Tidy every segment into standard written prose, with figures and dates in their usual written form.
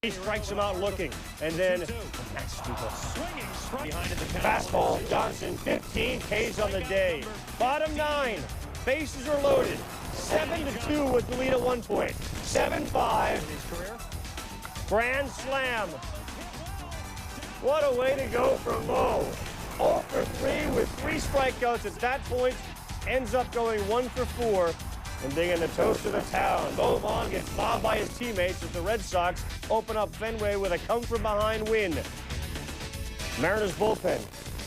He strikes him out looking, and then fastball. Johnson, 15 Ks on the day. Bottom 9, bases are loaded. 7-2 with the lead at one point. 7-5. Grand slam. What a way to go for Mo. 0 for 3 with 3 strikeouts at that point. Ends up going 1 for 4. And being the toast of the town, Mo Vaughn gets bombed by his teammates as the Red Sox open up Fenway with a come-from-behind win. Mariners bullpen,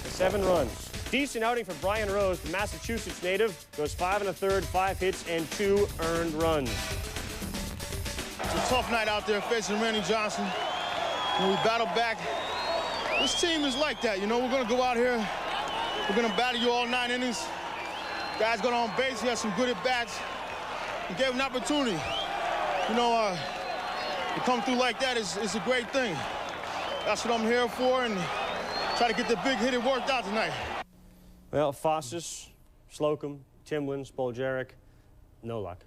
7 runs. Decent outing for Brian Rose, the Massachusetts native. Goes 5 1/3, 5 hits, and 2 earned runs. It's a tough night out there facing Randy Johnson. When we battle back, this team is like that. You know, we're going to go out here. We're going to battle you all 9 innings. Guys got on base. He has some good at-bats. We gave him an opportunity. You know, to come through like that is a great thing. That's what I'm here for, and try to get the big hit worked out tonight. Well, Fossas, Slocum, Timlin, Spoljaric, no luck.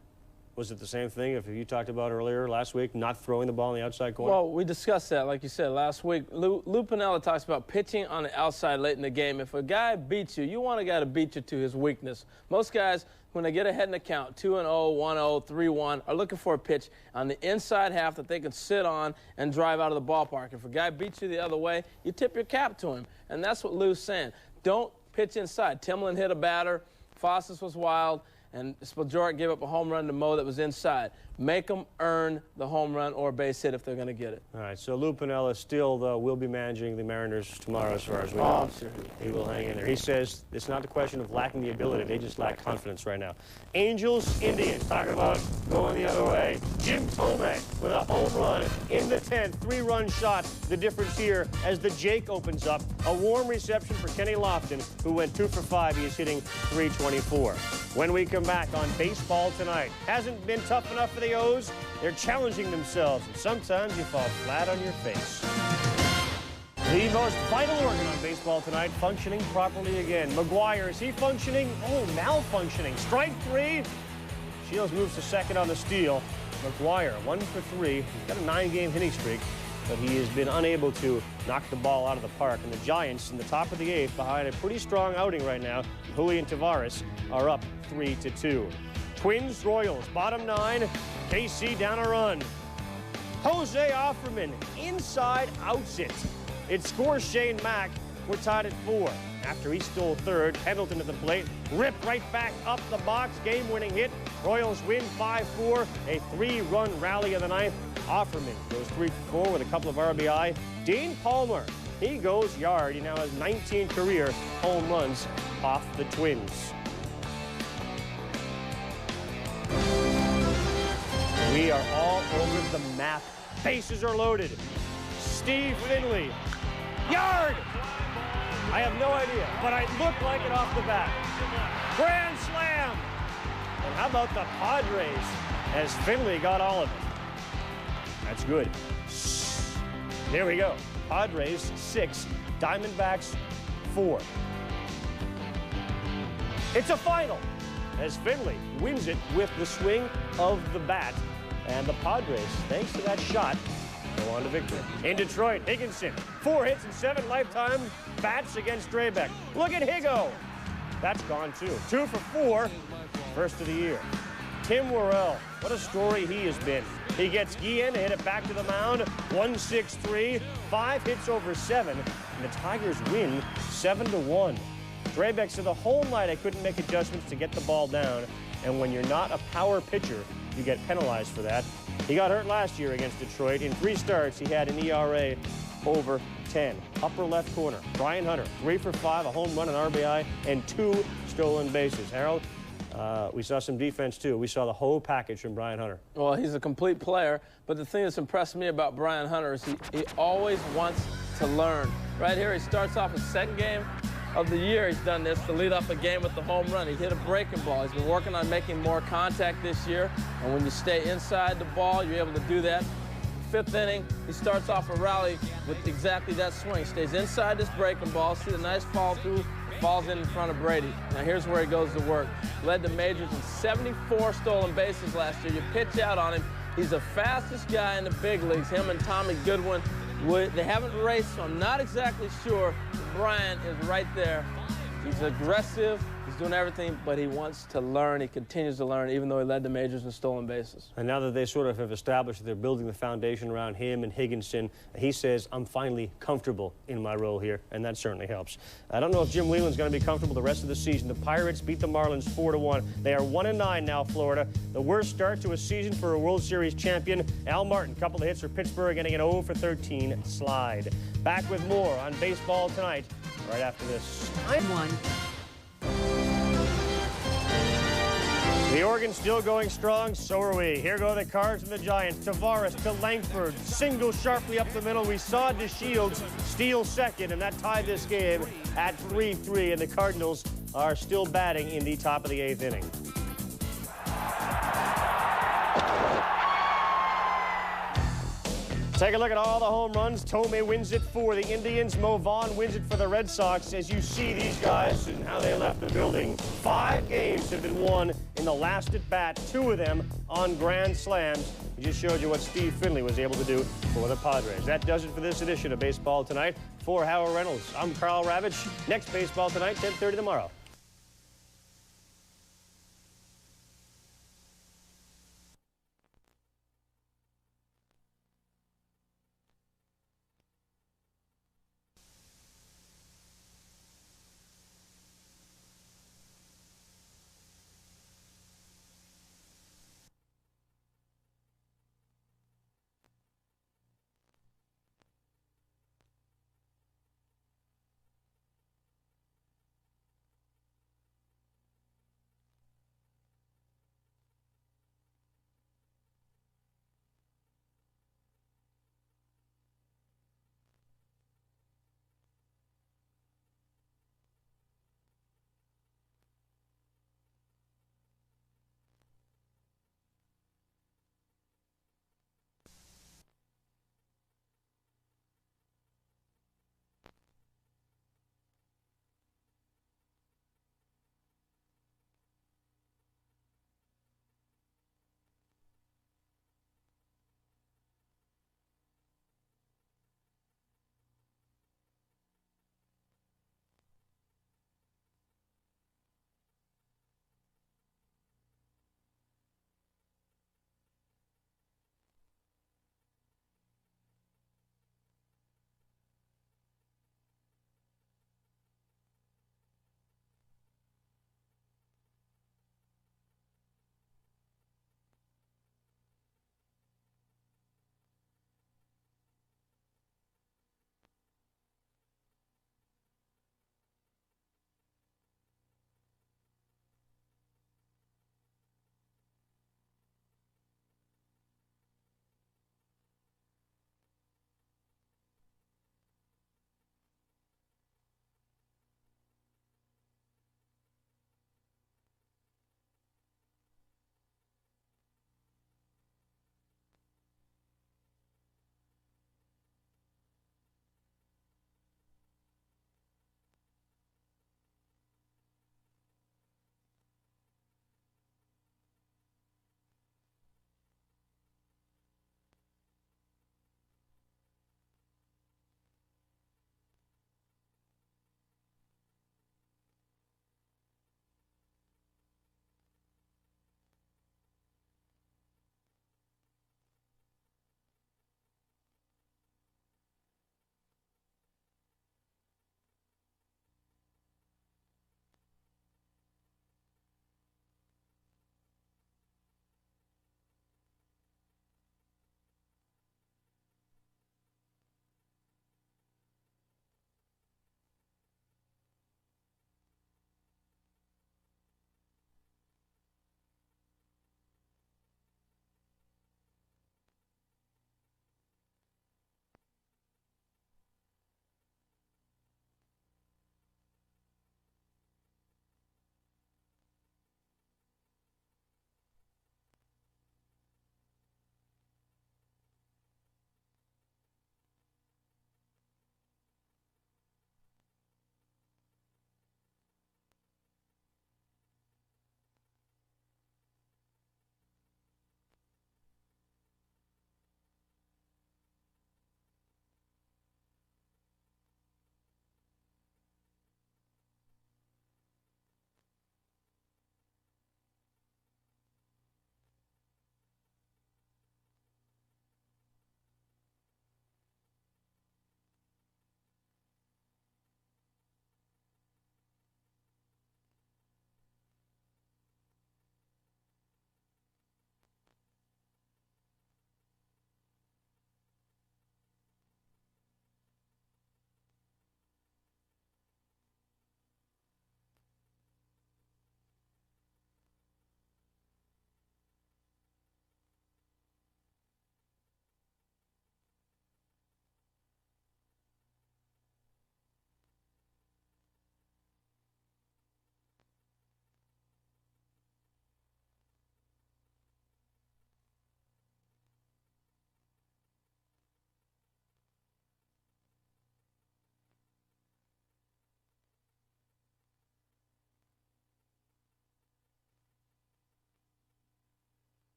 Was it the same thing if you talked about earlier last week, not throwing the ball in the outside corner? Well, we discussed that, like you said, last week. Lou Piniella talks about pitching on the outside late in the game. If a guy beats you, you want a guy to beat you to his weakness. Most guys, when they get ahead in the count, 2-0, 1-0, 3-1, are looking for a pitch on the inside half that they can sit on and drive out of the ballpark. If a guy beats you the other way, you tip your cap to him. And that's what Lou's saying. Don't pitch inside. Timlin hit a batter. Fossas was wild. And Spoljaric gave up a home run to Mo that was inside. Make them earn the home run or base hit if they're going to get it. All right, so Lou Piniella still, though, will be managing the Mariners tomorrow as far as we know. Sure. He will hang in there. He says it's not the question of lacking the ability. They just lack confidence right now. Angels, Indians, talking about going the other way. Jim Tomei with a home run in the 10th. 3-run shot. The difference here as the Jake opens up. A warm reception for Kenny Lofton, who went 2 for 5. He is hitting .324. When we come back on Baseball Tonight, hasn't been tough enough for the O's. They're challenging themselves, and sometimes you fall flat on your face. The most vital organ on Baseball Tonight functioning properly again. McGuire, is he functioning? Oh, malfunctioning. Strike 3. Shields moves to second on the steal. McGuire, 1 for 3. He's got a 9-game hitting streak, but he has been unable to knock the ball out of the park. And the Giants, in the top of the 8th, behind a pretty strong outing right now, Julio and Tavares are up 3-2. Twins, Royals, bottom 9. KC down a run. Jose Offerman, inside, outs it. It scores Shane Mack. We're tied at 4. After he stole third, Pendleton at the plate, ripped right back up the box, game-winning hit. Royals win 5-4, a 3-run rally in the 9th. Offerman goes 3 for 4 with a couple of RBI. Dean Palmer, he goes yard. He now has 19 career home runs off the Twins. We are all over the map. Bases are loaded. Steve Finley, yard! I have no idea, but I look like it off the bat. Grand slam! And how about the Padres as Finley got all of it? That's good. There we go. Padres 6, Diamondbacks 4. It's a final as Finley wins it with the swing of the bat. And the Padres, thanks to that shot, go on to victory. In Detroit, Higginson, 4 hits and 7 lifetime bats against Draybeck. Look at Higgo. That's gone too. 2 for 4, first of the year. Tim Worrell, what a story he has been. He gets Guillen to hit it back to the mound, 1-6-3, 5 hits over 7, and the Tigers win 7-1. Draybeck said the whole night I couldn't make adjustments to get the ball down, and when you're not a power pitcher, you get penalized for that. He got hurt last year against Detroit. In 3 starts, he had an ERA over 10. Upper left corner, Brian Hunter, 3 for 5, a home run, an RBI, and 2 stolen bases. Harold, we saw some defense, too. We saw the whole package from Brian Hunter. Well, he's a complete player, but the thing that's impressed me about Brian Hunter is he always wants to learn. Right here, he starts off his 2nd game of the year. He's done this to lead off a game with the home run. He hit a breaking ball. He's been working on making more contact this year, and when you stay inside the ball, you're able to do that. 5th inning, he starts off a rally with exactly that swing. He stays inside this breaking ball. See the nice fall through, falls in front of Brady. Now here's where he goes to work. Led the majors in 74 stolen bases last year. You pitch out on him, He's the fastest guy in the big leagues. Him and Tommy Goodwin, they haven't raced, so I'm not exactly sure. Brian is right there. He's aggressive. He's doing everything, but he wants to learn. He continues to learn, even though he led the majors in stolen bases. And now that they sort of have established that they're building the foundation around him and Higginson, he says, I'm finally comfortable in my role here, and that certainly helps. I don't know if Jim Leyland's going to be comfortable the rest of the season. The Pirates beat the Marlins 4-1. They are 1-9 now, Florida. The worst start to a season for a World Series champion. Al Martin, couple of hits for Pittsburgh, getting an 0-for-13 slide. Back with more on Baseball Tonight, right after this. The Oregon's still going strong, so are we. Here go the Cards and the Giants. Tavares to Langford, single sharply up the middle. We saw DeShields steal second, and that tied this game at 3-3, and the Cardinals are still batting in the top of the 8th inning. Take a look at all the home runs. Tomei wins it for the Indians. Mo Vaughn wins it for the Red Sox. As you see these guys and how they left the building, 5 games have been won in the last at bat, 2 of them on grand slams. We just showed you what Steve Finley was able to do for the Padres. That does it for this edition of Baseball Tonight. For Howard Reynolds, I'm Carl Ravitch. Next Baseball Tonight, 10:30 tomorrow.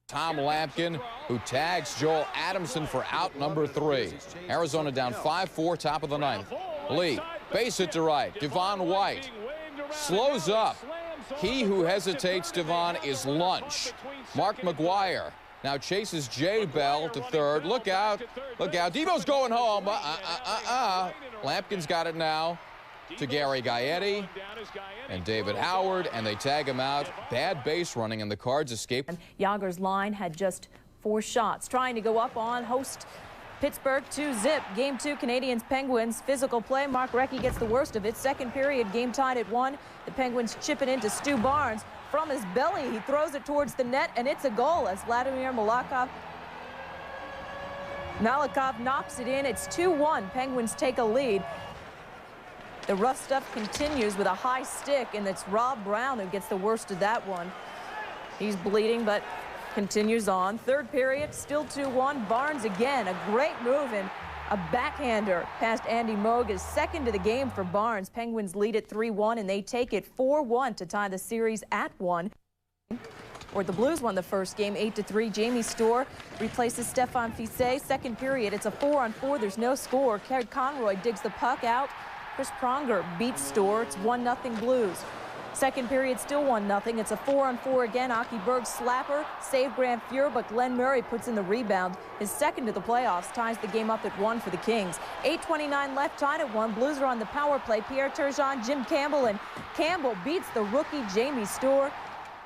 Tom Lampkin, who tags Joel Adamson for out number 3. Arizona down 5-4, top of the 9th. Lee, base hit to right. Devon White slows up. He who hesitates, Devon, is Lunch. Mark McGuire now chases Jay Bell to third. Look out. Look out. Devo's going home. Lampkin's got it now to Gary Gaetti and David Howard, and they tag him out. Bad base running, and the Cards escape. Yager's line had just 4 shots, trying to go up on host Pittsburgh 2-zip. Game 2, Canadiens-Penguins. Physical play. Mark Recchi gets the worst of it. Second period, game tied at 1. The Penguins chip it into Stu Barnes. From his belly, he throws it towards the net, and it's a goal as Vladimir Malakov knocks it in. It's 2-1. Penguins take a lead. The rough stuff continues with a high stick, and it's Rob Brown who gets the worst of that one. He's bleeding, but continues on. Third period, still 2-1. Barnes again, a great move, and a backhander past Andy Moog is second to the game for Barnes. Penguins lead at 3-1, and they take it 4-1 to tie the series at 1. Or the Blues won the first game 8-3. Jamie Storr replaces Stefan Fiset. Second period, it's a 4-on-4. There's no score. Craig Conroy digs the puck out. Chris Pronger beats Storr. It's 1-0 Blues. Second period, still 1-0. It's a 4-on-4 again. Aki Berg's slapper saved Grant Fuhr, but Glenn Murray puts in the rebound. His second to the playoffs ties the game up at 1 for the Kings. 8:29 left, tied at 1. Blues are on the power play. Pierre Turgeon, Jim Campbell, and Campbell beats the rookie Jamie Storr.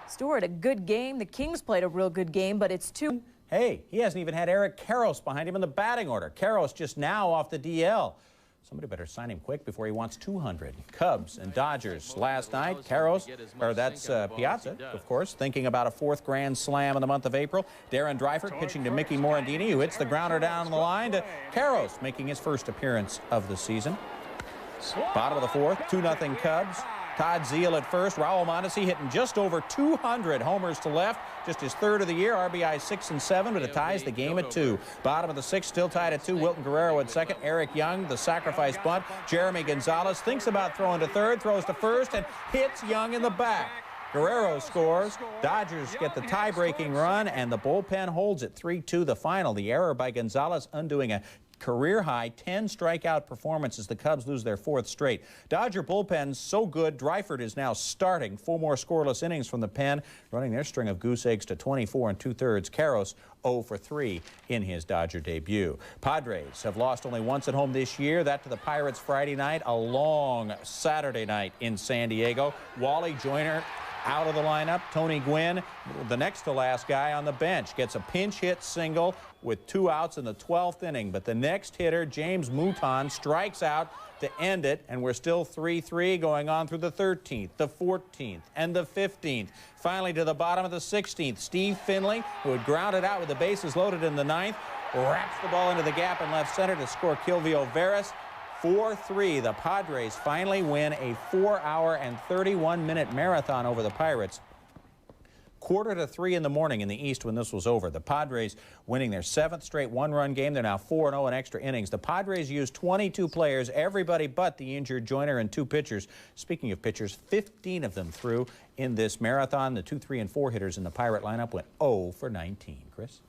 Storr had a good game. The Kings played a real good game, but it's 2. Hey, he hasn't even had Eric Karros behind him in the batting order. Karros just now off the DL. Somebody better sign him quick before he wants 200. Cubs and Dodgers last night. Karros, or that's Piazza, of course, thinking about a 4th grand slam in the month of April. Darren Dreifert pitching to Mickey Morandini, who hits the grounder down the line to Karros, making his first appearance of the season. Bottom of the 4th, 2-0 Cubs. Todd Zeal at first. Raul Mondesi hitting just over 200 homers to left. Just his 3rd of the year. RBI 6 and 7, but it ties the game at 2. Bottom of the 6th, still tied at 2. Wilton Guerrero at 2nd. Eric Young, the sacrifice bunt. Jeremy Gonzalez thinks about throwing to 3rd, throws to 1st, and hits Young in the back. Guerrero scores. Dodgers get the tie-breaking run, and the bullpen holds it 3-2 the final. The error by Gonzalez undoing a career-high 10 strikeout performance as the Cubs lose their 4th straight. Dodger bullpen so good, Dreifert is now starting. 4 more scoreless innings from the pen, running their string of goose eggs to 24 2/3. Karros 0 for 3 in his Dodger debut. Padres have lost only once at home this year. That to the Pirates Friday night, a long Saturday night in San Diego. Wally Joyner out of the lineup. Tony Gwynn, the next to last guy on the bench, gets a pinch hit single with 2 outs in the 12th inning. But the next hitter, James Mouton, strikes out to end it, and we're still 3-3 going on through the 13th, the 14th, and the 15th. Finally, to the bottom of the 16th, Steve Finley, who had grounded out with the bases loaded in the 9th, wraps the ball into the gap in left center to score Kilvio Veras. 4-3. The Padres finally win a 4-hour and 31-minute marathon over the Pirates. 2:45 in the morning in the East when this was over. The Padres winning their 7th straight 1-run game. They're now 4-0 in extra innings. The Padres used 22 players, everybody but the injured Joyner, and 2 pitchers. Speaking of pitchers, 15 of them threw in this marathon. The 2, 3, and 4 hitters in the Pirate lineup went 0 for 19. Chris?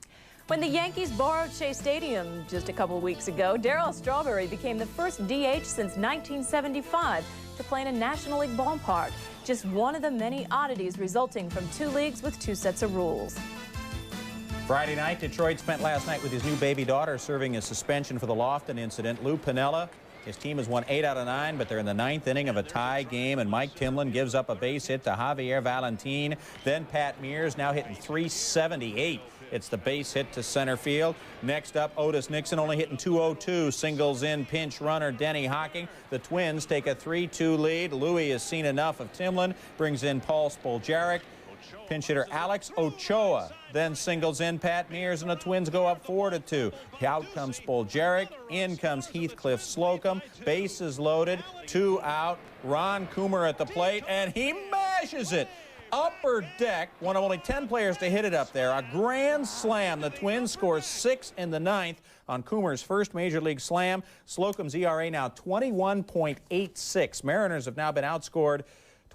When the Yankees borrowed Shea Stadium just a couple weeks ago, Darryl Strawberry became the first DH since 1975 to play in a National League ballpark. Just one of the many oddities resulting from 2 leagues with 2 sets of rules. Friday night, Detroit spent last night with his new baby daughter serving a suspension for the Lofton incident. Lou Piniella, his team has won 8 out of 9, but they're in the 9th inning of a tie game, and Mike Timlin gives up a base hit to Javier Valentin. Then Pat Mears now hitting .378. It's the base hit to center field. Next up, Otis Nixon only hitting .202. Singles in, pinch runner Denny Hocking. The Twins take a 3-2 lead. Louis has seen enough of Timlin. Brings in Paul Spoljaric. Pinch hitter Alex Ochoa then singles in Pat Mears, and the Twins go up 4-2. Out comes Spoljaric. In comes Heathcliff Slocum. Bases loaded. 2 out. Ron Coomer at the plate, and he mashes it. Upper deck, one of only 10 players to hit it up there. A grand slam. The Twins score 6 in the 9th on Coomer's first Major League slam. Slocum's ERA now 21.86. Mariners have now been outscored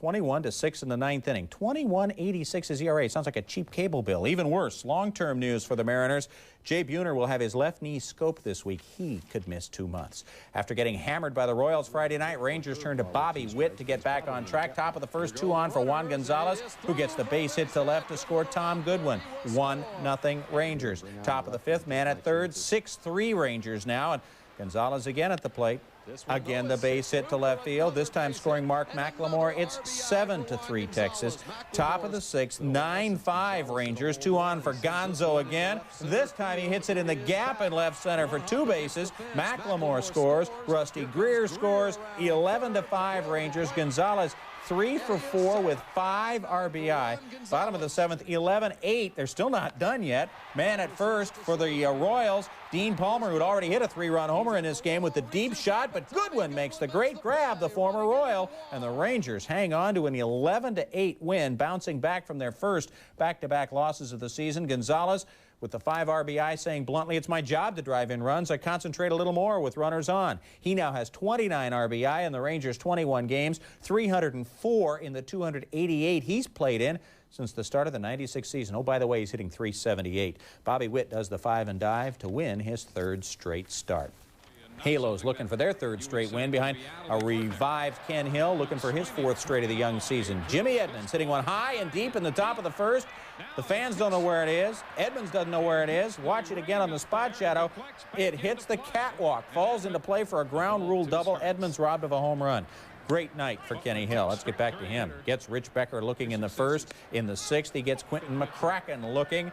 21-6 in the ninth inning. 21.86 is ERA. Sounds like a cheap cable bill. Even worse, long-term news for the Mariners. Jay Buhner will have his left knee scoped this week. He could miss 2 months. After getting hammered by the Royals Friday night, Rangers turn to Bobby Witt to get back on track. Top of the first, 2 on for Juan Gonzalez, who gets the base hit to left to score Tom Goodwin. 1-0 Rangers. Top of the fifth, man at third, 6-3 Rangers now. And Gonzalez again at the plate. Again, the base hit to left field, this time scoring Mark McLemore. It's 7-3 Texas. Top of the sixth, 9-5 Rangers. 2 on for Gonzo again. This time he hits it in the gap in left center for 2 bases. McLemore scores. Rusty Greer scores. 11-5 Rangers. Gonzalez 3 for 4 with 5 RBI. Bottom of the seventh, 11-8. They're still not done yet. Man at first for the Royals, Dean Palmer, who'd already hit a 3-run homer in this game with the deep shot, but Goodwin makes the great grab, the former Royal, and the Rangers hang on to an 11-8 win, bouncing back from their first back-to-back losses of the season. Gonzalez with the 5 RBI saying bluntly, it's my job to drive in runs. I concentrate a little more with runners on. He now has 29 RBI in the Rangers' 21 games, 304 in the 288 he's played in since the start of the 96 season. Oh, by the way, he's hitting 378. Bobby Witt does the 5 and dive to win his 3rd straight start. Halos looking for their 3rd straight win behind a revived Ken Hill, looking for his 4th straight of the young season. Jimmy Edmonds hitting one high and deep in the top of the first. The fans don't know where it is. Edmonds doesn't know where it is. Watch it again on the spot shadow. It hits the catwalk, falls into play for a ground rule double. Edmonds robbed of a home run. Great night for Kenny Hill. Let's get back to him. Gets Rich Becker looking in the first. In the sixth, he gets Quentin McCracken looking.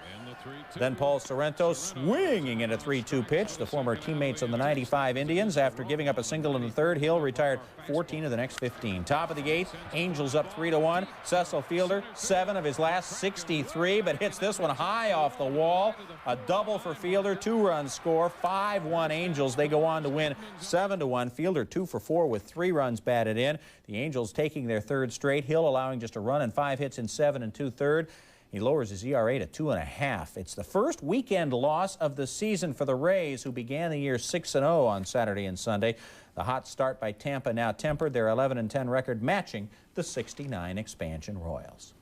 Then Paul Sorrento swinging in a 3-2 pitch. The former teammates of the 95 Indians. After giving up a single in the third, Hill retired 14 of the next 15. Top of the eighth, Angels up 3-1. Cecil Fielder, 7 of his last 63, but hits this one high off the wall. A double for Fielder, 2-run score, 5-1 Angels. They go on to win 7-1. Fielder 2 for 4 with 3 runs batted in. The Angels taking their 3rd straight. Hill allowing just a run and 5 hits in 7 2/3. He lowers his ERA to 2.5. It's the first weekend loss of the season for the Rays, who began the year 6-0 on Saturday and Sunday. The hot start by Tampa now tempered, their 11-10 record matching the 69 expansion Royals.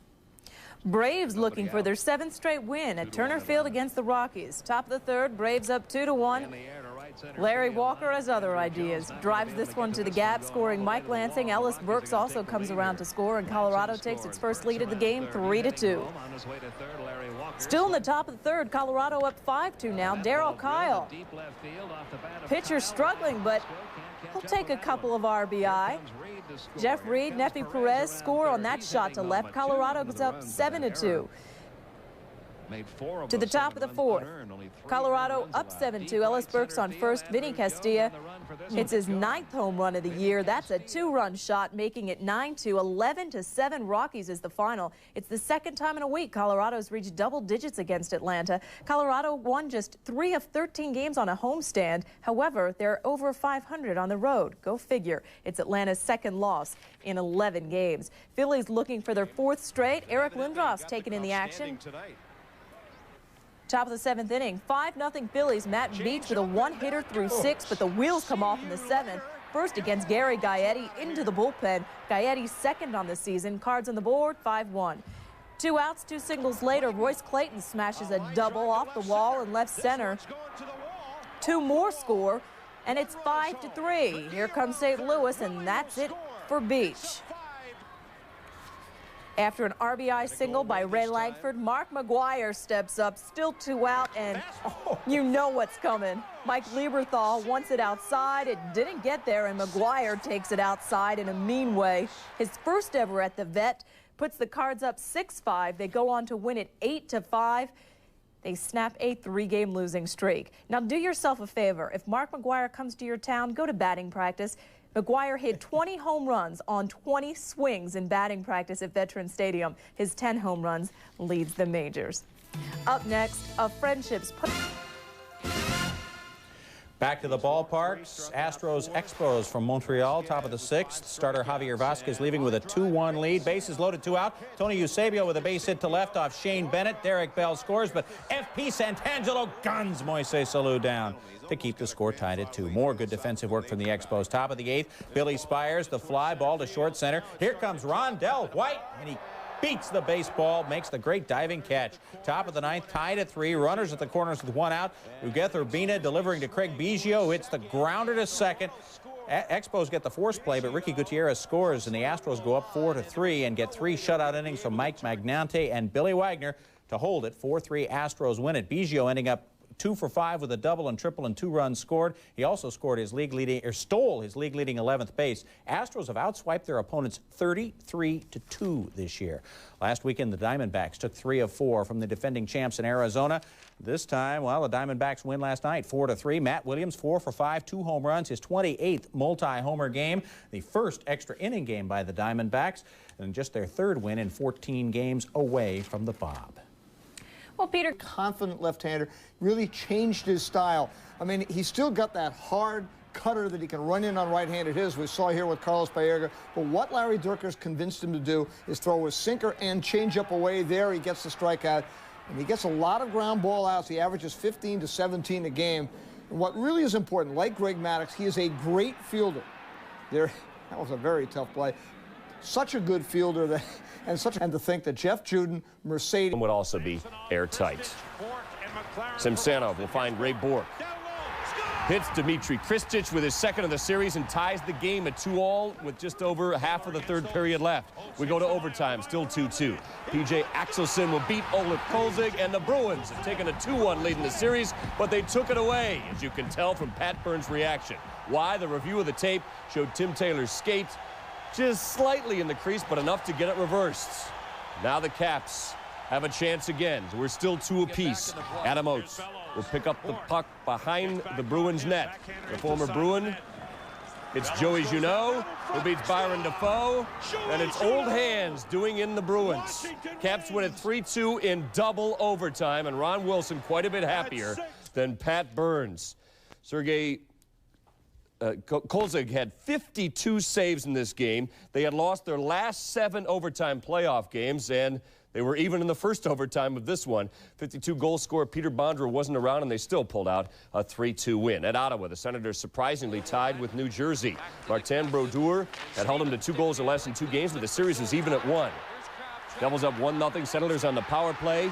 Braves looking for their 7th straight win at Turner Field against the Rockies. Top of the third, Braves up 2-1. Larry Walker has other ideas. Drives this one to the gap, scoring Mike Lansing. Ellis Burks also comes around to score, and Colorado takes its first lead of the game, 3-2. Still in the top of the third, Colorado up 5-2 now. Darryl Kyle. Pitcher struggling, but he'll take a couple of RBI. Jeff Reed, Nefi Perez score on that shot to left. Colorado goes up 7-2. To the top of the fourth, Colorado up 7-2. Ellis Burks on first. Vinny Castilla hits his 9th home run of the year. That's a 2-run shot, making it 9-2. 11-7 Rockies is the final. It's the 2nd time in a week Colorado's reached double digits against Atlanta. Colorado won just 3 of 13 games on a homestand. However, they're over 500 on the road. Go figure. It's Atlanta's 2nd loss in 11 games. Phillies looking for their 4th straight. Eric Lindros taking in the action. Top of the 7th inning, 5-0 Phillies. Matt Beach with a 1-hitter through 6, but the wheels come off in the 7th. First against Gary Gaetti into the bullpen. Gaetti's 2nd on the season. Cards on the board, 5-1. 2 outs, 2 singles later, Royce Clayton smashes a double off the wall in left center. 2 more score, and it's 5-3. Here comes St. Louis, and that's it for Beach. After an RBI single by Ray Langford, Mark McGwire steps up, still 2 out, and you know what's coming. Mike Lieberthal wants it outside. It didn't get there, and McGwire takes it outside in a mean way. His first ever at the Vet, puts the Cards up 6-5. They go on to win it 8-5. They snap a 3-game losing streak. Now do yourself a favor. If Mark McGwire comes to your town, go to batting practice. McGwire hit 20 home runs on 20 swings in batting practice at Veterans Stadium. His 10 home runs leads the majors. Up next, a friendships. Back to the ballparks. Astros Expos from Montreal, top of the 6th. Starter Javier Vazquez leaving with a 2-1 lead. Bases loaded, 2 out. Tony Eusebio with a base hit to left off Shane Bennett. Derek Bell scores, but F.P. Santangelo guns Moises Salou down to keep the score tied at 2. More good defensive work from the Expos. Top of the 8th, Billy Spires, the fly ball to short center. Here comes Rondell White, and he beats the baseball, makes the great diving catch. Top of the 9th, tied at 3. Runners at the corners with 1 out. Ugueth Urbina delivering to Craig Biggio, who hits the grounder to second. Expos get the force play, but Ricky Gutierrez scores, and the Astros go up 4-3 and get 3 shutout innings from Mike Magnante and Billy Wagner to hold it. 4-3 Astros win it. Biggio ending up 2 for 5 with a double and triple and 2 runs scored. He also scored his stole his league-leading 11th base. Astros have outswiped their opponents 33-2 this year. Last weekend, the Diamondbacks took 3 of 4 from the defending champs in Arizona. This time, well, the Diamondbacks win last night, 4-3. Matt Williams, 4 for 5, 2 home runs, his 28th multi-homer game, the first extra inning game by the Diamondbacks, and just their 3rd win in 14 games away from the Bob. Well, Peter, confident left-hander, really changed his style. I mean, he's still got that hard cutter that he can run in on right-handed hitters. We saw here with Carlos Baerga. But what Larry Dierkers convinced him to do is throw his sinker and changeup away. There he gets the strikeout. And he gets a lot of ground ball outs. He averages 15 to 17 a game. And what really is important, like Greg Maddux, he is a great fielder. That was a very tough play. Such a good fielder that, and to think that Jeff Juden, Mercedes would also be airtight. Simsanov will find Ray Bork. Hits Dmitry Kristich with his 2nd of the series and ties the game at 2-all with just over half of the 3rd period left. We go to overtime, still 2-2. P.J. Axelson will beat Olaf Kolzig, and the Bruins have taken a 2-1 lead in the series, but they took it away, as you can tell from Pat Burns' reaction. Why? The review of the tape showed Tim Taylor's skate just slightly in the crease, but enough to get it reversed. Now the Caps have a chance again. We're still 2 apiece. Adam Oates will pick up the puck behind the Bruins net. The former Bruin, it's Joey Junot who beats Byron Defoe, and it's old hands doing in the Bruins. Caps win at 3-2 in double overtime, and Ron Wilson quite a bit happier than Pat Burns. Sergei Kolzig had 52 saves in this game. They had lost their last 7 overtime playoff games, and they were even in the first overtime of this one. 52-goal scorer Peter Bondra wasn't around, and they still pulled out a 3-2 win. At Ottawa, the Senators surprisingly tied with New Jersey. Martin Brodeur had held them to 2 goals or less in 2 games, but the series was even at 1. Devils up 1-0. Senators on the power play.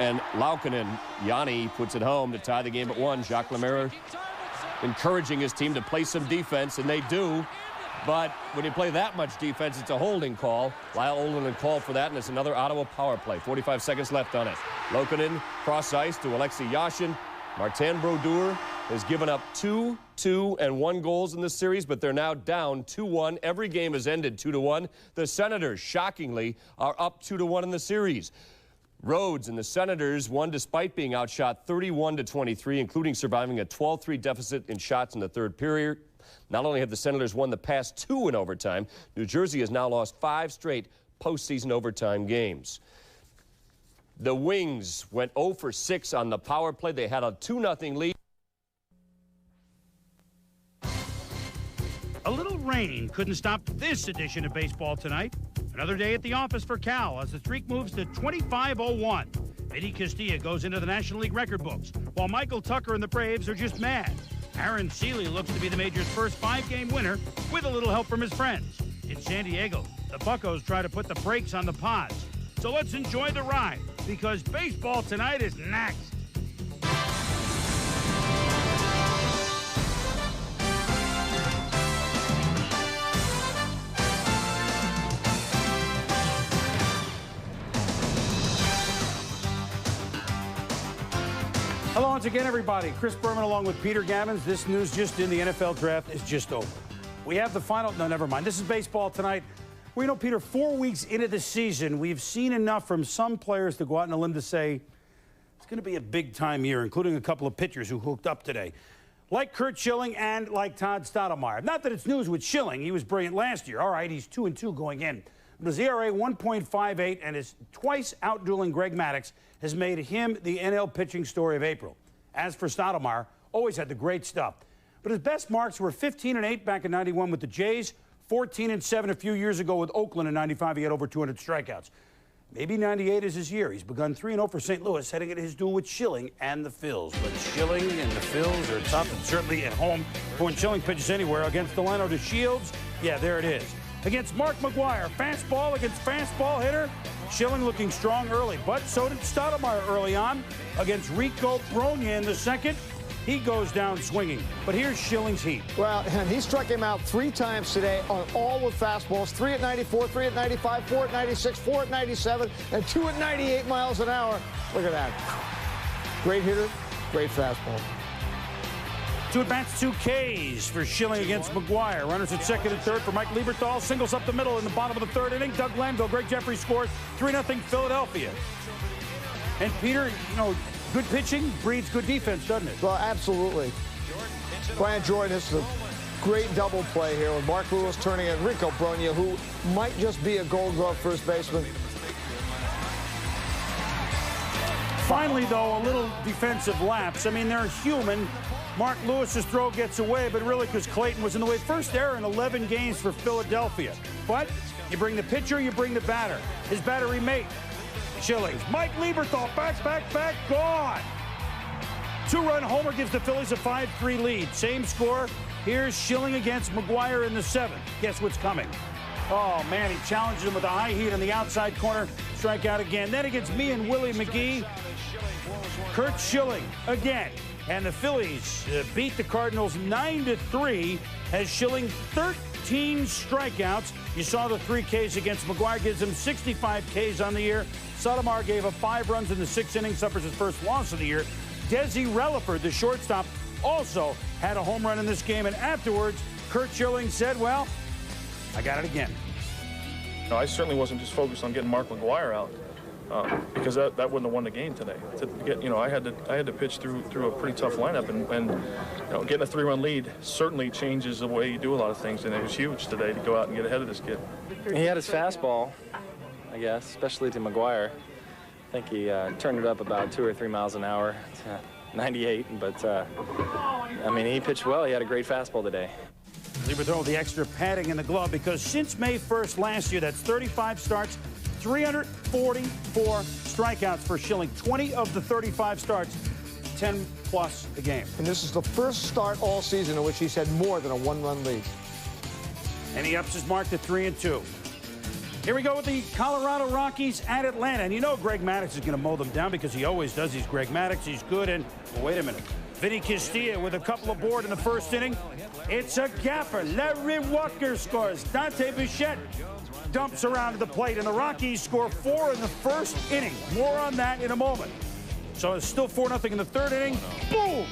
And Laukkanen, Yanni, puts it home to tie the game at 1. Jacques Lemaire encouraging his team to play some defense, and they do. But when you play that much defense, it's a holding call. Lyle Olden called for that, and it's another Ottawa power play. 45 seconds left on it. Laukkanen cross ice to Alexei Yashin. Martin Brodeur has given up 2, 2, and 1 goals in this series, but they're now down 2-1. Every game has ended 2-1. The Senators, shockingly, are up 2-1 in the series. Rhodes and the Senators won despite being outshot 31-23, including surviving a 12-3 deficit in shots in the 3rd period. Not only have the Senators won the past 2 in overtime, New Jersey has now lost 5 straight postseason overtime games. The Wings went 0 for 6 on the power play. They had a 2-0 lead. A little rain couldn't stop this edition of Baseball Tonight. Another day at the office for Cal as the streak moves to 25-01. Eddie Castilla goes into the National League record books, while Michael Tucker and the Braves are just mad. Aaron Seeley looks to be the Major's first 5-game winner with a little help from his friends. In San Diego, the Buccos try to put the brakes on the Pods. So let's enjoy the ride, because Baseball Tonight is next. Hello once again, everybody. Chris Berman along with Peter Gammons. This news just in, the NFL draft is just over. We have the final, no, never mind. This is Baseball Tonight. Well, you know, Peter, 4 weeks into the season, we've seen enough from some players to go out on a limb to say it's going to be a big-time year, including a couple of pitchers who hooked up today. Like Kurt Schilling and like Todd Stottlemyre. Not that it's news with Schilling. He was brilliant last year. All right, he's 2-2 going in. But his ERA 1.58 and his twice outdueling Greg Maddux has made him the NL pitching story of April. As for Stoudemire, always had the great stuff. But his best marks were 15-8 back in '91 with the Jays, 14-7 a few years ago with Oakland in '95. He had over 200 strikeouts. Maybe '98 is his year. He's begun 3-0 for St. Louis, heading into his duel with Schilling and the Phils. But Schilling and the Phils are tough, and certainly at home. When Schilling pitches anywhere against Delano to Shields, yeah, there it is. Against Mark McGwire, fastball against fastball hitter. Schilling looking strong early, but so did Stoudemire early on. Against Rico Bronya in the second, he goes down swinging. But here's Schilling's heat. Well, and he struck him out 3 times today, all with fastballs. 3 at 94, 3 at 95, 4 at 96, 4 at 97, and 2 at 98 miles an hour. Look at that. Great hitter, great fastball. 2 at-bats, 2 Ks for Schilling against McGwire. Runners at second and third for Mike Lieberthal. Singles up the middle in the bottom of the third inning. Doug Glanville, Greg Jeffrey scores 3-0 Philadelphia. And Peter, you know, good pitching breeds good defense, doesn't it? Well, absolutely. Brian Jordan is a great double play here with Mark Lewis turning at Rico Bronya, who might just be a Gold Glove first baseman. Finally, though, a little defensive lapse. I mean, they're human. Mark Lewis's throw gets away, but really because Clayton was in the way. First error in 11 games for Philadelphia. But you bring the pitcher, you bring the batter. His battery mate, Schillings. Mike Lieberthal, back, gone. 2-run homer gives the Phillies a 5-3 lead. Same score. Here's Schilling against McGwire in the 7th. Guess what's coming? Oh, man, he challenges him with a high heat on the outside corner. Strikeout again. Then against me and Willie McGee, Curt Schilling again. And the Phillies beat the Cardinals 9-3 as Schilling 13 strikeouts. You saw the 3 Ks against McGwire, gives him 65 Ks on the year. Stoudemire gave up 5 runs in the 6th inning, suffers his first loss of the year. Desi Relaford, the shortstop, also had a home run in this game. And afterwards, Curt Schilling said, well, I got it again. No, I certainly wasn't just focused on getting Mark McGwire out. Because that wouldn't have won the game today. To get, you know, I had to pitch through a pretty tough lineup, and you know, getting a 3-run lead certainly changes the way you do a lot of things, and it was huge today to go out and get ahead of this kid. He had his fastball, I guess, especially to McGwire. I think he turned it up about 2 or 3 miles an hour to 98, but I mean, he pitched well. He had a great fastball today. Lieberthal with the extra padding in the glove, because since May 1st last year, that's 35 starts, 344 strikeouts for Schilling. 20 of the 35 starts, 10+ a game. And this is the first start all season in which he's had more than a 1-run lead. And he ups his mark to 3-2. Here we go with the Colorado Rockies at Atlanta. And you know Greg Maddux is going to mow them down because he always does. He's Greg Maddux. He's good. And well, wait a minute. Vinny Castilla with a couple aboard in the first inning. It's a gapper. Larry Walker scores. Dante Bichette dumps around to the plate, and the Rockies score 4 in the first inning. More on that in a moment. So it's still 4-0 in the third inning. Boom!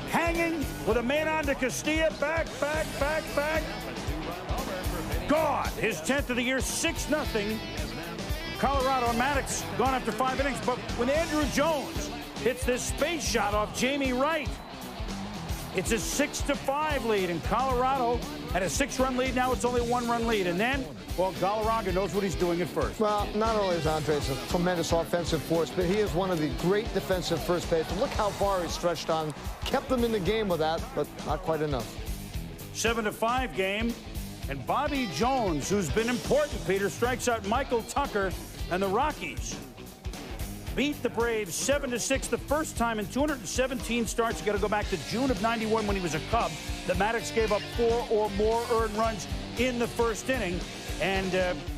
Hanging with a man on to Castilla. Back. Gone. His 10th of the year, 6-0. Colorado and Maddux gone after 5 innings. But when Andrew Jones hits this space shot off Jamie Wright, it's a 6-5 lead, and Colorado had a 6-run lead. Now it's only a 1-run lead. And then, well, Galarraga knows what he's doing at first. Well, not only is Andres a tremendous offensive force, but he is one of the great defensive first basemen. Look how far he's stretched on. Kept them in the game with that, but not quite enough. 7-5 game. And Bobby Jones, who's been important, Peter, strikes out Michael Tucker, and the Rockies beat the Braves 7-6, the first time in 217 starts. You got to go back to June of '91 when he was a Cub that Maddux gave up 4 or more earned runs in the first inning. And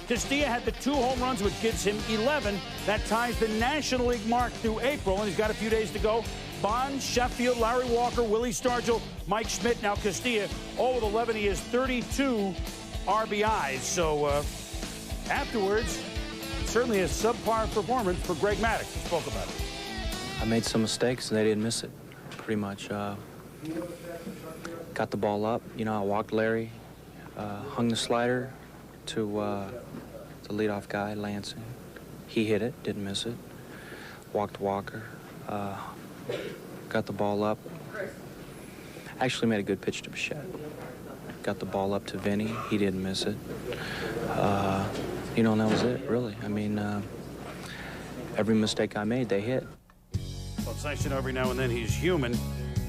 Castilla had the 2 home runs, which gives him 11. That ties the National League mark through April, and he's got a few days to go. Bonds, Sheffield, Larry Walker, Willie Stargell, Mike Schmidt, now Castilla, all with 11. He has 32 RBIs. So afterwards, certainly a subpar performance for Greg Maddux. He spoke about it. I made some mistakes, and they didn't miss it, pretty much. Got the ball up. You know, I walked Larry, hung the slider to the leadoff guy, Lansing. He hit it, didn't miss it. Walked Walker. Got the ball up. Actually made a good pitch to Bichette. Got the ball up to Vinny. He didn't miss it. You know, and that was it, really. I mean, every mistake I made, they hit. Well, it's nice to know every now and then he's human.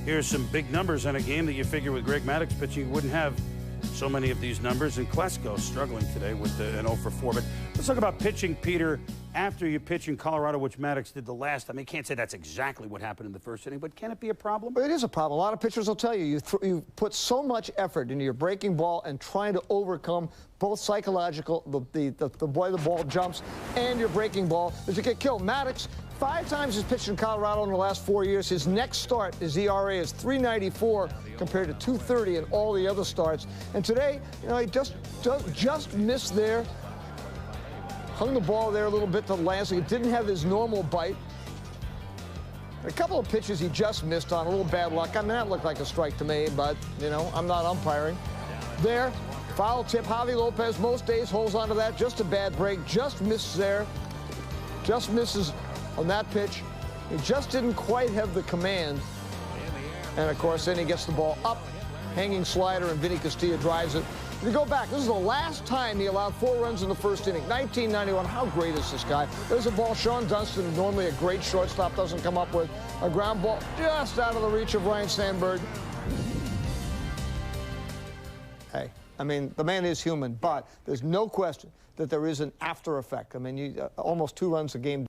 Here's some big numbers on a game that you figure with Greg Maddux pitching, you wouldn't have so many of these numbers. And Klesko struggling today with an 0 for 4. But let's talk about pitching, Peter, after you pitch in Colorado, which Maddux did the last time. I can't say that's exactly what happened in the first inning, but can it be a problem? Well, it is a problem. A lot of pitchers will tell you, you put so much effort into your breaking ball and trying to overcome both psychological, the way the ball jumps, and your breaking ball, that you get killed. Maddux, 5 times he's pitched in Colorado in the last 4 years. His next start, his ERA is .394 compared to .230 in all the other starts. And today, you know, he just missed there. Hung the ball there a little bit to the last. He didn't have his normal bite. A couple of pitches he just missed on, a little bad luck. I mean, that looked like a strike to me, but, you know, I'm not umpiring. There, foul tip. Javi Lopez most days holds on to that. Just a bad break. Just misses there. Just misses on that pitch. He just didn't quite have the command. And, of course, then he gets the ball up, hanging slider, and Vinny Castilla drives it. If you go back, this is the last time he allowed 4 runs in the first inning. 1991. How great is this guy? There's a ball. Sean Dunston, normally a great shortstop, doesn't come up with a ground ball just out of the reach of Ryan Sandberg. Hey, I mean, the man is human, but there's no question that there is an after effect. I mean, almost 2 runs a game.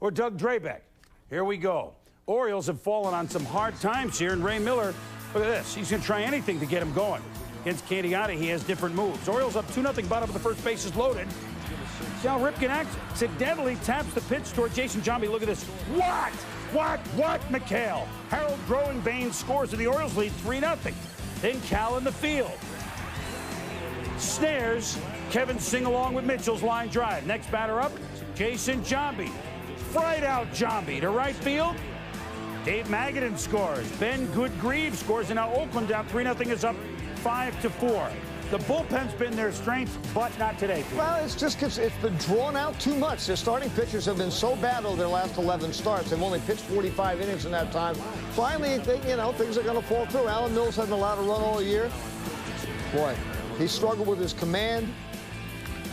Or Doug Drabek. Here we go. Orioles have fallen on some hard times here, and Ray Miller, look at this. He's going to try anything to get him going. Against Candiati, he has different moves. Orioles up 2-0, bottom of the first, bases loaded. See how Ripken accidentally taps the pitch toward Jason Giambi. Look at this. What, McHale? Harold Growing-Baines scores, and the Orioles lead 3-0. Then Cal in the field. Snares, Kevin Sing-along with Mitchell's line drive. Next batter up, Jason Giambi. Fried out Giambi to right field. Dave Magadan scores. Ben Goodgrieve scores, and now Oakland down 3-0 is up 5-4. The bullpen's been their strength, but not today, Peter. Well, it's just because it's been drawn out too much. Their starting pitchers have been so bad over their last 11 starts. They've only pitched 45 innings in that time. Finally, things are going to fall through. Alan Mills hasn't allowed a run all year. Boy, he struggled with his command.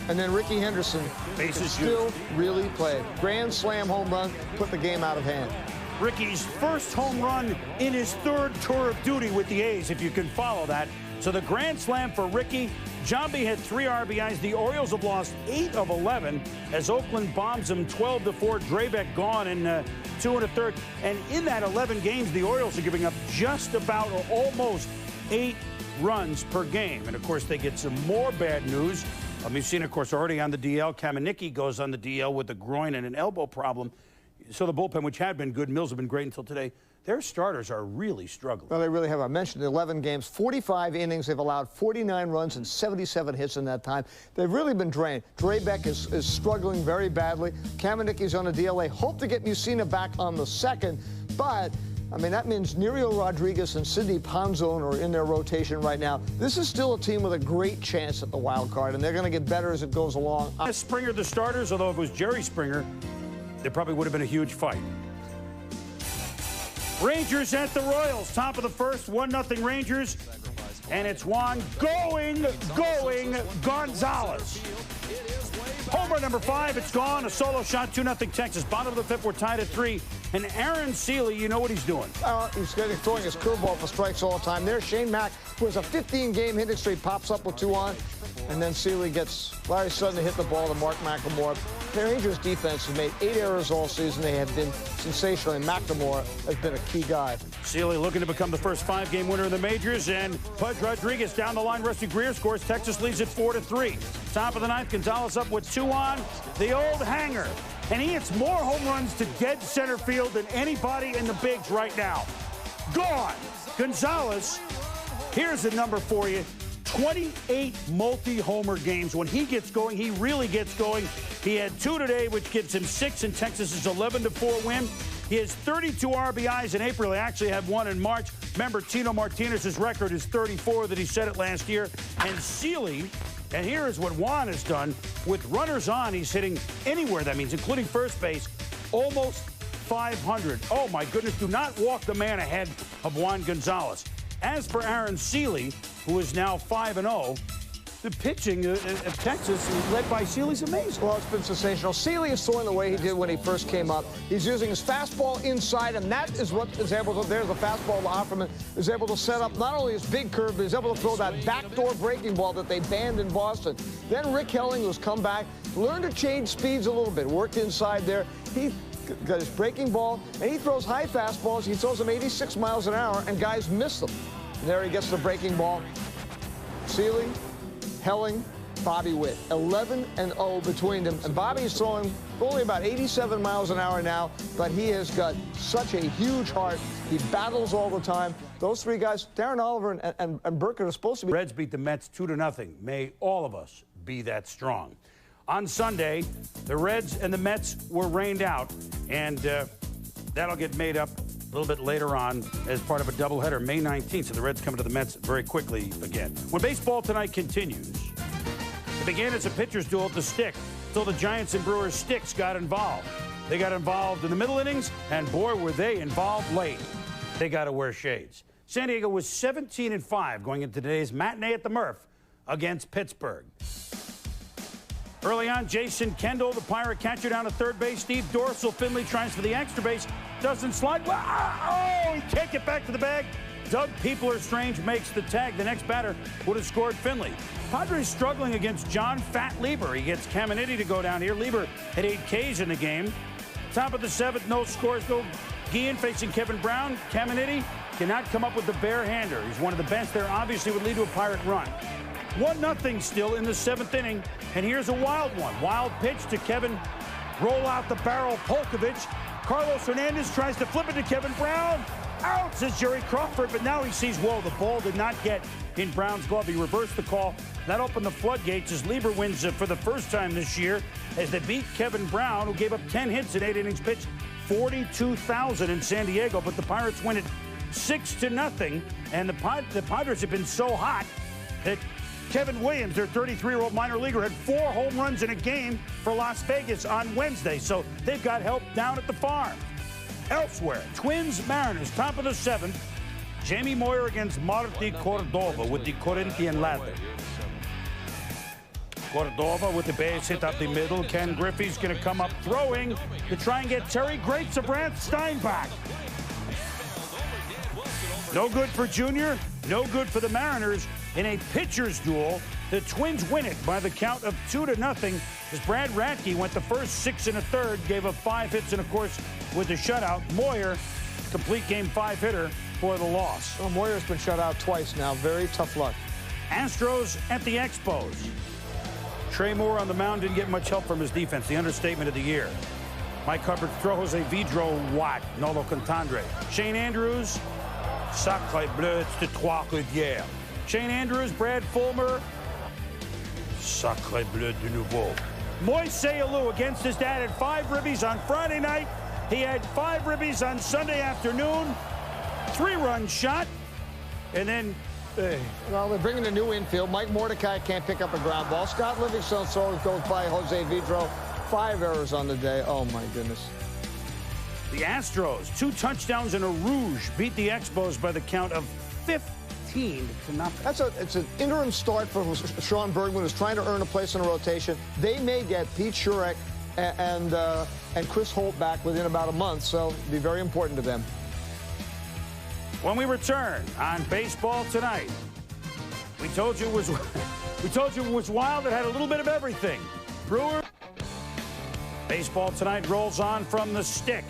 And then Ricky Henderson still really played. Grand slam home run, put the game out of hand. Ricky's first home run in his 3rd tour of duty with the A's, if you can follow that. So the grand slam for Ricky. Giambi had 3 RBIs. The Orioles have lost 8 of 11 as Oakland bombs them 12-4. Drabek gone in 2 1/3. And in that 11 games, the Orioles are giving up just about or almost 8 runs per game. And, of course, they get some more bad news. We've seen, of course, already on the DL. Kamenicki goes on the DL with a groin and an elbow problem. So the bullpen, which had been good, Mills have been great until today. Their starters are really struggling. Well, they really have. I mentioned 11 games, 45 innings. They've allowed 49 runs and 77 hits in that time. They've really been drained. Drabek is struggling very badly. Kamenicki's on a DL. They hope to get Mussina back on the 2nd, but I mean, that means Nerio Rodriguez and Sidney Ponzone are in their rotation right now. This is still a team with a great chance at the wild card, and they're going to get better as it goes along. Springer, the starters, although if it was Jerry Springer, there probably would have been a huge fight. Rangers at the Royals, top of the first, 1-0 Rangers, and it's Juan going Gonzalez. Homer number 5, it's gone. A solo shot, 2-0 Texas. Bottom of the 5th, we're tied at 3. And Aaron Seeley, you know what he's doing. He's throwing his curveball for strikes all the time. There's Shane Mack, who has a 15-game hitting streak, pops up with 2 on. And then Seeley gets Larry Sutton to hit the ball to Mark McLemore. The Rangers defense has made 8 errors all season. They have been sensational, and McLemore has been a key guy. Seeley looking to become the first 5-game winner in the majors, and Pudge Rodriguez down the line. Rusty Greer scores. Texas leads at 4-3. Top of the 9th, Gonzalez up with 2 on. The old hanger. And he hits more home runs to dead center field than anybody in the bigs right now. Gone. Gonzalez, here's a number for you. 28 multi-homer games. When he gets going, he really gets going. He had 2 today, which gives him 6 in Texas's 11-4 win. He has 32 RBIs in April. He actually had 1 in March. Remember, Tino Martinez's record is 34 that he set it last year. And Seeley, and here is what Juan has done. With runners on, he's hitting anywhere, that means, including first base, almost 500. Oh, my goodness, do not walk the man ahead of Juan Gonzalez. As for Aaron Seeley, who is now 5-0, the pitching of Texas, led by Seeley, is amazing. Well, it's been sensational. Seeley is throwing the way he did when he first came up. He's using his fastball inside, and that is what is able to, there's the fastball to Offerman, is able to set up not only his big curve, but he's able to throw that backdoor breaking ball that they banned in Boston. Then Rick Helling, who's come back, learned to change speeds a little bit, worked inside there. He got his breaking ball, and he throws high fastballs. He throws them 86 miles an hour, and guys miss them. And there he gets the breaking ball. Seeley, Helling, Bobby Witt, 11-0 between them. And Bobby's throwing only about 87 miles an hour now, but he has got such a huge heart. He battles all the time. Those three guys, Darren Oliver and Burkett, are supposed to be. Reds beat the Mets 2-0. May all of us be that strong. On Sunday, the Reds and the Mets were rained out, and that'll get made up a little bit later on as part of a doubleheader, May 19th. So the Reds come to the Mets very quickly again. When baseball tonight continues, it began as a pitcher's duel at the stick until the Giants and Brewers sticks got involved. They got involved in the middle innings, and boy, were they involved late. They got to wear shades. San Diego was 17-5 going into today's matinee at the Murph against Pittsburgh. Early on, Jason Kendall, the Pirate catcher, down to third base. Steve Dorsal, Finley tries for the extra base. Doesn't slide. Oh, he can't get back to the bag. Doug Peopler-Strange makes the tag. The next batter would have scored Finley. Padres struggling against John Fat Lieber. He gets Caminiti to go down here. Lieber had 8 Ks in the game. Top of the 7th, no scores. No Guillen facing Kevin Brown. Caminiti cannot come up with the bare-hander. He's one of the best there. Obviously would lead to a Pirate run. 1-0 still in the 7th inning. And here's a wild one. Wild pitch to Kevin. Roll out the barrel, Polkovich. Carlos Hernandez tries to flip it to Kevin Brown. Out, says Jerry Crawford, but now he sees, whoa, the ball did not get in Brown's glove. He reversed the call. That opened the floodgates as Lieber wins for the first time this year as they beat Kevin Brown, who gave up 10 hits in 8 innings pitched, 42,000 in San Diego. But the Pirates win it 6-0, and the Padres have been so hot that Kevin Williams, their 33-year-old minor leaguer, had 4 home runs in a game for Las Vegas on Wednesday. So they've got help down at the farm. Elsewhere, Twins-Mariners, top of the 7th. Jamie Moyer against Marty Cordova with the Corinthian ladder. Cordova with the base hit up the middle. Ken Griffey's going to come up throwing to try and get Terry Grates of Brant Steinbach. No good for Junior, no good for the Mariners. In a pitcher's duel, the Twins win it by the count of 2-0 as Brad Radke went the first 6 1/3, gave up 5 hits, and of course, with the shutout, Moyer, complete game 5 hitter for the loss. Well, Moyer's been shut out twice now. Very tough luck. Astros at the Expos. Trey Moore on the mound didn't get much help from his defense, the understatement of the year. Mike Hubbard throw Jose Vidro, Watt, Nolo Contandre. Shane Andrews, Sacre Bleu de Trois-Rivières. Shane Andrews, Brad Fulmer, Sacre Bleu de Nouveau. Moise Alou against his dad had 5 ribbies on Friday night. He had 5 ribbies on Sunday afternoon. 3-run shot. And then... well, they're bringing a new infield. Mike Mordecai can't pick up a ground ball. Scott Livingstone throw goes by Jose Vidro. 5 errors on the day. Oh, my goodness. The Astros, 2 touchdowns and a rouge, beat the Expos by the count of 15-0. It's an interim start for Sean Bergman, who's trying to earn a place in a rotation. They may get Pete Shurek and Chris Holt back within about a month, so it'll be very important to them. When we return on Baseball Tonight, we told you it was wild. It had a little bit of everything. Brewer. Baseball Tonight rolls on from the stick.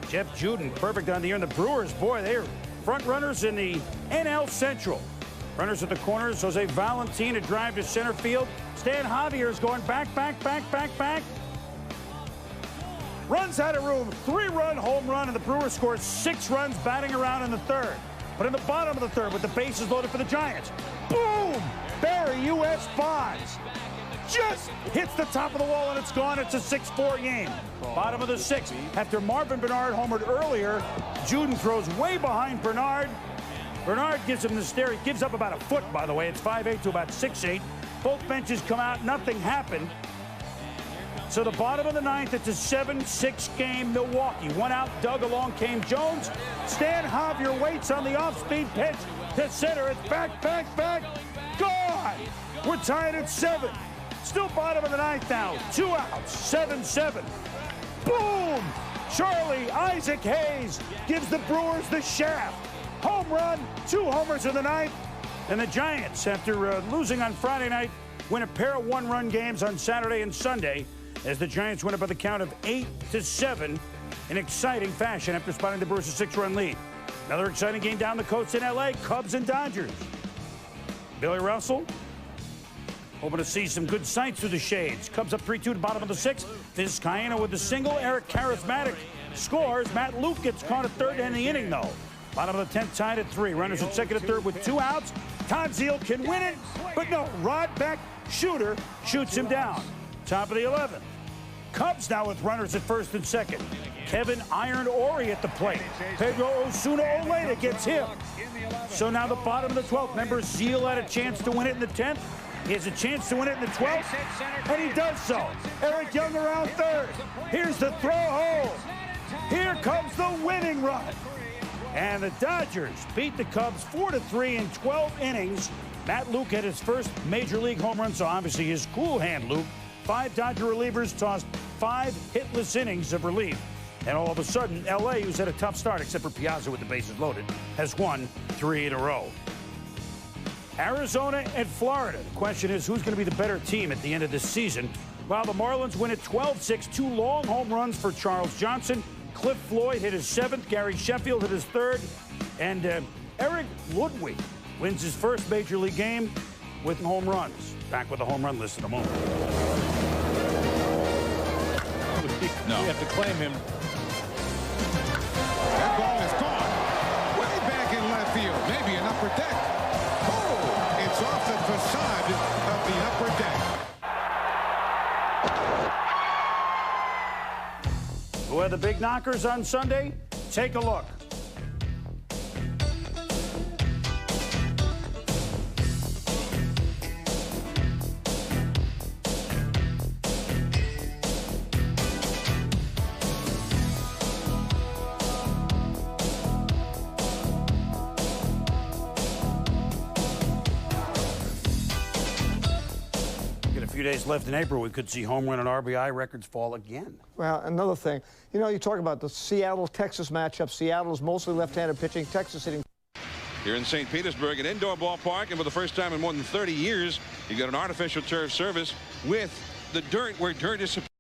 Jeff Juden, perfect on the air. And the Brewers, boy, they're front runners in the NL Central. Runners at the corners. Jose Valentin, a drive to center field. Stan Javier is going back. Runs out of room. 3-run home run, and the Brewers score 6 runs batting around in the 3rd. But in the bottom of the 3rd, with the bases loaded for the Giants, boom! Barry U.S. Bonds just hits the top of the wall, and it's gone. It's a 6-4 game. Bottom of the 6th. After Marvin Bernard homered earlier, Juden throws way behind Bernard. Bernard gives him the stare. He gives up about a foot, by the way. It's 5'8" to about 6'8". Both benches come out. Nothing happened. So the bottom of the 9th, it's a 7-6 game. Milwaukee. 1 out, dug along came Jones. Stan Javier waits on the off-speed pitch to center. It's back. Gone! time. We're tied at 7. Still bottom of the 9th now. 2 outs, 7-7. Boom! Charlie Isaac Hayes gives the Brewers the shaft. Home run, 2 homers in the 9th. And the Giants, after losing on Friday night, win a pair of 1-run games on Saturday and Sunday as the Giants win it by the count of 8-7 in exciting fashion after spotting the Brewers a 6-run lead. Another exciting game down the coast in L.A., Cubs and Dodgers. Billy Russell hoping to see some good sights through the shades. Cubs up 3-2 to bottom of the 6th. Vizcaíno with the single. Eric Charismatic scores. Matt Luke gets caught at third to end the inning, though. Bottom of the 10th tied at 3. Runners at second and third with 2 outs. Todd Zeal can win it, but no. Rod Beck, shooter, shoots him down. Top of the 11th. Cubs now with runners at first and second. Kevin Iron Ori at the plate. Pedro Osuna Oleda gets him. So now the bottom of the 12th. Remember, Zeal had a chance to win it in the 10th. He has a chance to win it in the 12th, and he does so. Eric Young around third. Here's the throw home. Here comes the winning run. And the Dodgers beat the Cubs 4-3 in 12 innings. Matt Luke had his first major league home run, so obviously his cool hand, Luke. 5 Dodger relievers tossed 5 hitless innings of relief. And all of a sudden, L.A., who's had a tough start, except for Piazza with the bases loaded, has won 3 in a row. Arizona and Florida. The question is, who's going to be the better team at the end of this season? While the Marlins win at 12-6, 2 long home runs for Charles Johnson. Cliff Floyd hit his 7th. Gary Sheffield hit his 3rd. And Eric Ludwig wins his first major league game with home runs. Back with the home run list in a moment. No. We have to claim him. That ball is gone. Way back in left field. Maybe an upper deck. Oh, it's off the facade of the upper deck. Who had the big knockers on Sunday? Take a look. Few days left in April, we could see home run and RBI records fall again. Well, another thing, you know, you talk about the Seattle-Texas matchup. Seattle is mostly left-handed pitching. Texas hitting. Here in St. Petersburg, an indoor ballpark, and for the first time in more than 30 years, you've got an artificial turf surface with the dirt where dirt is supposed